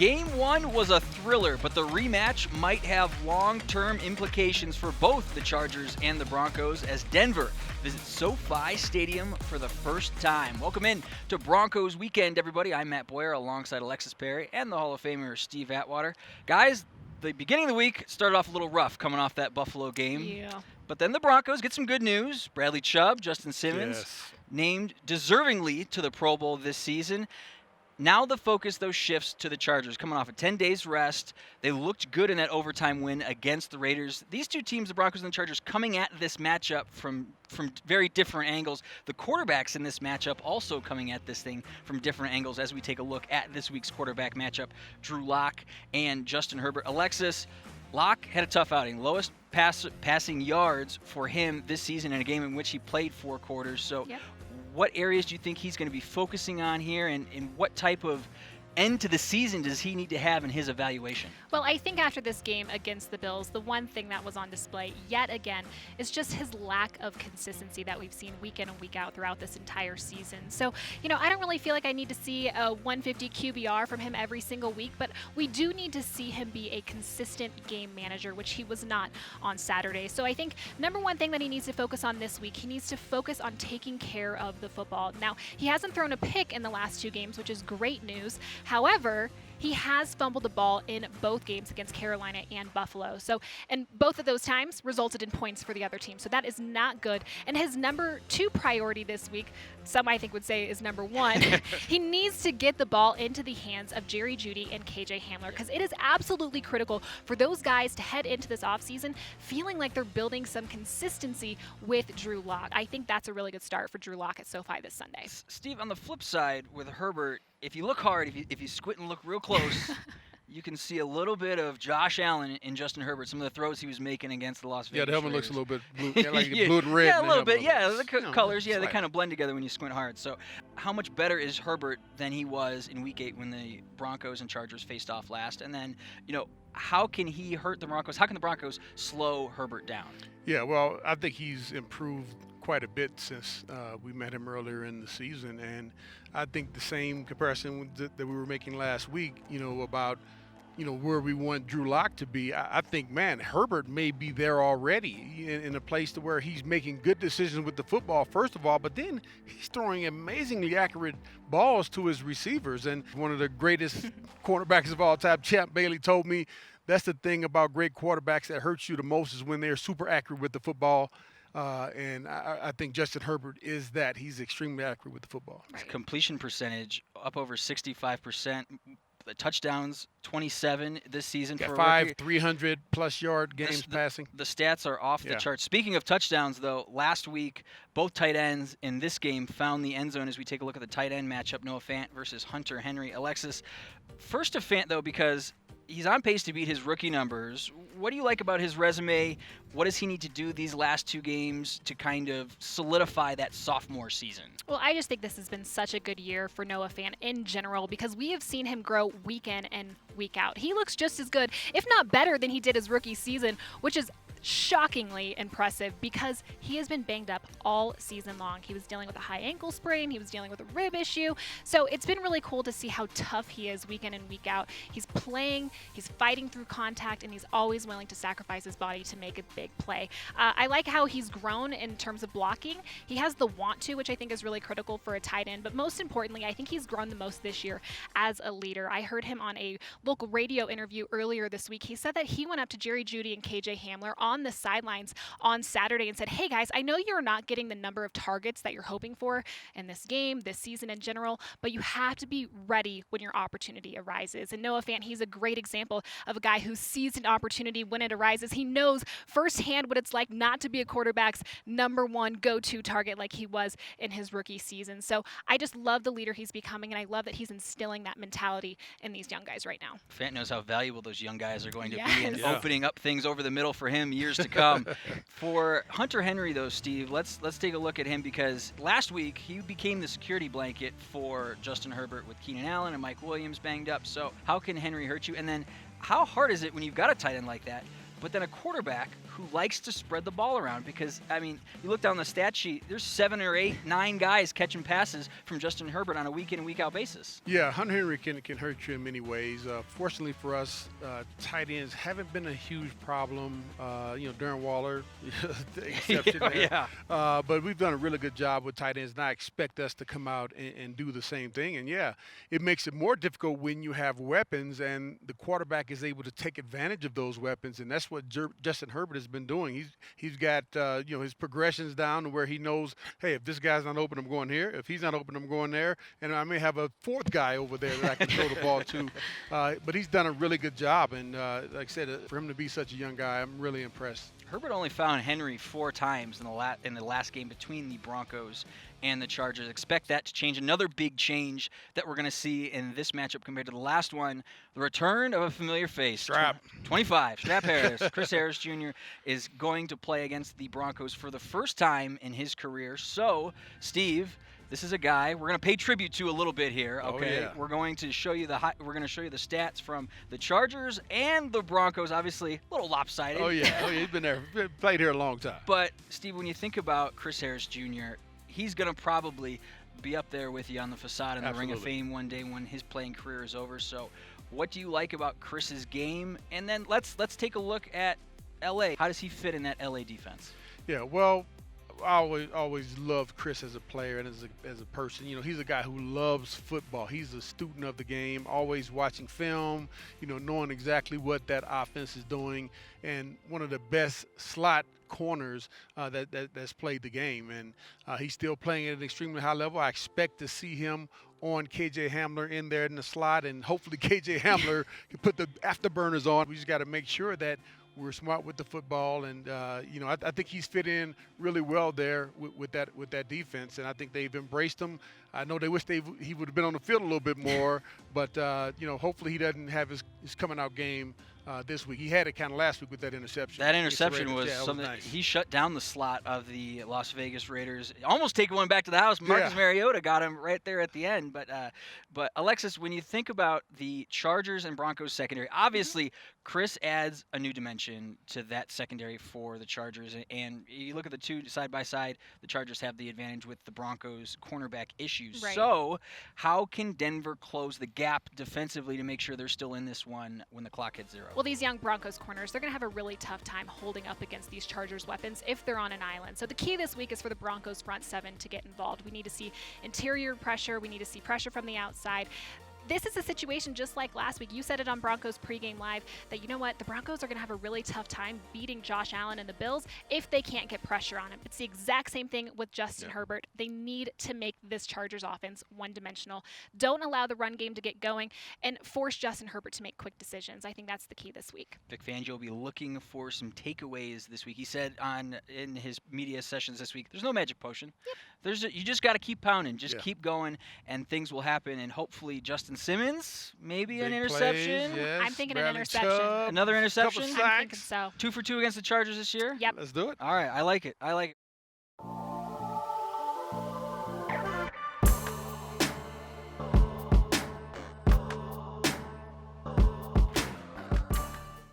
Game 1 was a thriller, but the rematch might have long-term implications for both the Chargers and the Broncos as Denver visits SoFi Stadium for the first time. Welcome in to Broncos Weekend, everybody. I'm Matt Boyer alongside Alexis Perry and the Hall of Famer Steve Atwater. Guys, the beginning of the week started off a little rough coming off that Buffalo game. Yeah. But then the Broncos get some good news. Bradley Chubb, Justin Simmons, named deservingly to the Pro Bowl this season. Now the focus, though, shifts to the Chargers. Coming off a 10 days rest, they looked good in that overtime win against the Raiders. These two teams, the Broncos and the Chargers, coming at this matchup from very different angles. The quarterbacks in this matchup also coming at this thing from different angles as we take a look at this week's quarterback matchup, Drew Lock and Justin Herbert. Alexis, Lock had a tough outing. Lowest passing yards for him this season in a game in which he played 4 quarters. So what areas do you think he's going to be focusing on here, and what type of end to the season does he need to have in his evaluation? Well, I think after this game against the Bills, the one thing that was on display yet again is just his lack of consistency that we've seen week in and week out throughout this entire season. So, I don't really feel like I need to see a 150 QBR from him every single week, but we do need to see him be a consistent game manager, which he was not on Saturday. So I think number one thing that he needs to focus on this week, he needs to focus on taking care of the football. Now, he hasn't thrown a pick in the last 2 games, which is great news. However, he has fumbled the ball in both games against Carolina and Buffalo. So, and both of those times resulted in points for the other team. So that is not good. And his number 2 priority this week, some I think would say is number 1, he needs to get the ball into the hands of Jerry Jeudy and KJ Hamler, because it is absolutely critical for those guys to head into this offseason feeling like they're building some consistency with Drew Lock. I think that's a really good start for Drew Lock at SoFi this Sunday. Steve, on the flip side with Herbert, if you look hard, if you squint and look real close, you can see a little bit of Josh Allen in Justin Herbert, some of the throws he was making against the Las Vegas the helmet Raiders. looks a little bit blue, like blue and red. Yeah, a little bit. Yeah, the colors, they they kind of blend together when you squint hard. So how much better is Herbert than he was in Week 8 when the Broncos and Chargers faced off last? And then, how can he hurt the Broncos? How can the Broncos slow Herbert down? Yeah, well, I think he's improved quite a bit since we met him earlier in the season, and I think the same comparison that we were making last week, about where we want Drew Lock to be. I think, man, Herbert may be there already in a place to where he's making good decisions with the football, first of all, but then he's throwing amazingly accurate balls to his receivers. And one of the greatest cornerbacks of all time, Champ Bailey, told me that's the thing about great quarterbacks that hurts you the most is when they're super accurate with the football. And I think Justin Herbert is that. He's extremely accurate with the football. His completion percentage up over 65%. The touchdowns, 27 this season. Got for 5 300-plus yard games passing. The stats are off the charts. Speaking of touchdowns, though, last week, both tight ends in this game found the end zone as we take a look at the tight end matchup, Noah Fant versus Hunter Henry. Alexis, first to Fant, though, because he's on pace to beat his rookie numbers. What do you like about his resume? What does he need to do these last 2 games to kind of solidify that sophomore season? Well, I just think this has been such a good year for Noah Fant in general, because we have seen him grow week in and week out. He looks just as good, if not better, than he did his rookie season, which is shockingly impressive because he has been banged up all season long. He was dealing with a high ankle sprain. He was dealing with a rib issue. So it's been really cool to see how tough he is week in and week out. He's playing, he's fighting through contact, and he's always willing to sacrifice his body to make a big play. I like how he's grown in terms of blocking. He has the want to, which I think is really critical for a tight end. But most importantly, I think he's grown the most this year as a leader. I heard him on a local radio interview earlier this week. He said that he went up to Jerry Jeudy and KJ Hamler on the sidelines on Saturday and said, "Hey guys, I know you're not getting the number of targets that you're hoping for in this game, this season in general, but you have to be ready when your opportunity arises." And Noah Fant, he's a great example of a guy who sees an opportunity when it arises. He knows firsthand what it's like not to be a quarterback's number 1 go-to target like he was in his rookie season. So I just love the leader he's becoming, and I love that he's instilling that mentality in these young guys right now. Fant knows how valuable those young guys are going to be and opening up things over the middle for him years to come. For Hunter Henry, though, Steve, let's take a look at him, because last week he became the security blanket for Justin Herbert with Keenan Allen and Mike Williams banged up. So how can Henry hurt you? And then how hard is it when you've got a tight end like that but then a quarterback who likes to spread the ball around because, I mean, you look down the stat sheet, there's 7 or 8, 9 guys catching passes from Justin Herbert on a week in and week out basis. Yeah, Hunter Henry can hurt you in many ways. Fortunately for us, tight ends haven't been a huge problem. Darren Waller, the exception there. Yeah. But we've done a really good job with tight ends, and I expect us to come out and do the same thing. And, yeah, it makes it more difficult when you have weapons and the quarterback is able to take advantage of those weapons, and that's what Justin Herbert has been doing. He's got his progressions down to where he knows, hey, if this guy's not open, I'm going here. If he's not open, I'm going there. And I may have a fourth guy over there that I can throw the ball to. But he's done a really good job. And like I said, for him to be such a young guy, I'm really impressed. Herbert only found Henry 4 times in the last game between the Broncos and the Chargers. Expect that to change. Another big change that we're going to see in this matchup compared to the last one, the return of a familiar face. Strap. 25, Strap Harris. Chris Harris Jr. is going to play against the Broncos for the first time in his career. So, Steve, this is a guy we're going to pay tribute to a little bit here. Okay, oh, yeah. We're going to show you the stats from the Chargers and the Broncos. Obviously, a little lopsided. Oh yeah, he's been there, played here a long time. But Steve, when you think about Chris Harris Jr., he's going to probably be up there with you on the facade in the Ring of Fame one day when his playing career is over. So, what do you like about Chris's game? And then let's take a look at L.A. How does he fit in that L.A. defense? Yeah, well, I always loved Chris as a player and as a person. He's a guy who loves football. He's a student of the game, always watching film, knowing exactly what that offense is doing, and one of the best slot corners that's played the game. And he's still playing at an extremely high level. I expect to see him on KJ Hamler in there in the slot, and hopefully KJ Hamler can put the afterburners on. We just got to make sure that we're smart with the football, and I think he's fit in really well there with that defense, and I think they've embraced him. I know they wish he would have been on the field a little bit more, but hopefully he doesn't have his coming out game this week. He had it kind of last week with that interception. That interception was something. Nice. He shut down the slot of the Las Vegas Raiders. Almost taking one back to the house. Marcus Mariota got him right there at the end. But Alexis, when you think about the Chargers and Broncos secondary, obviously Chris adds a new dimension to that secondary for the Chargers. And you look at the two side by side, the Chargers have the advantage with the Broncos cornerback issues. Right. So how can Denver close the gap defensively to make sure they're still in this one when the clock hits 0? Well, these young Broncos corners, they're going to have a really tough time holding up against these Chargers weapons if they're on an island. So the key this week is for the Broncos front 7 to get involved. We need to see interior pressure. We need to see pressure from the outside. This is a situation just like last week. You said it on Broncos pregame live that, the Broncos are going to have a really tough time beating Josh Allen and the Bills if they can't get pressure on him. It's the exact same thing with Justin Herbert. They need to make this Chargers offense one-dimensional. Don't allow the run game to get going and force Justin Herbert to make quick decisions. I think that's the key this week. Vic Fangio will be looking for some takeaways this week. He said in his media sessions this week, there's no magic potion. Yep. You just got to keep pounding. Just keep going, and things will happen. And hopefully Justin Simmons, maybe Big an interception. Plays, yes. I'm thinking Bradley an interception. Chubb, Another interception? couple I'm sacks. thinking so. 2 for 2 against the Chargers this year? Yep. Let's do it. All right, I like it.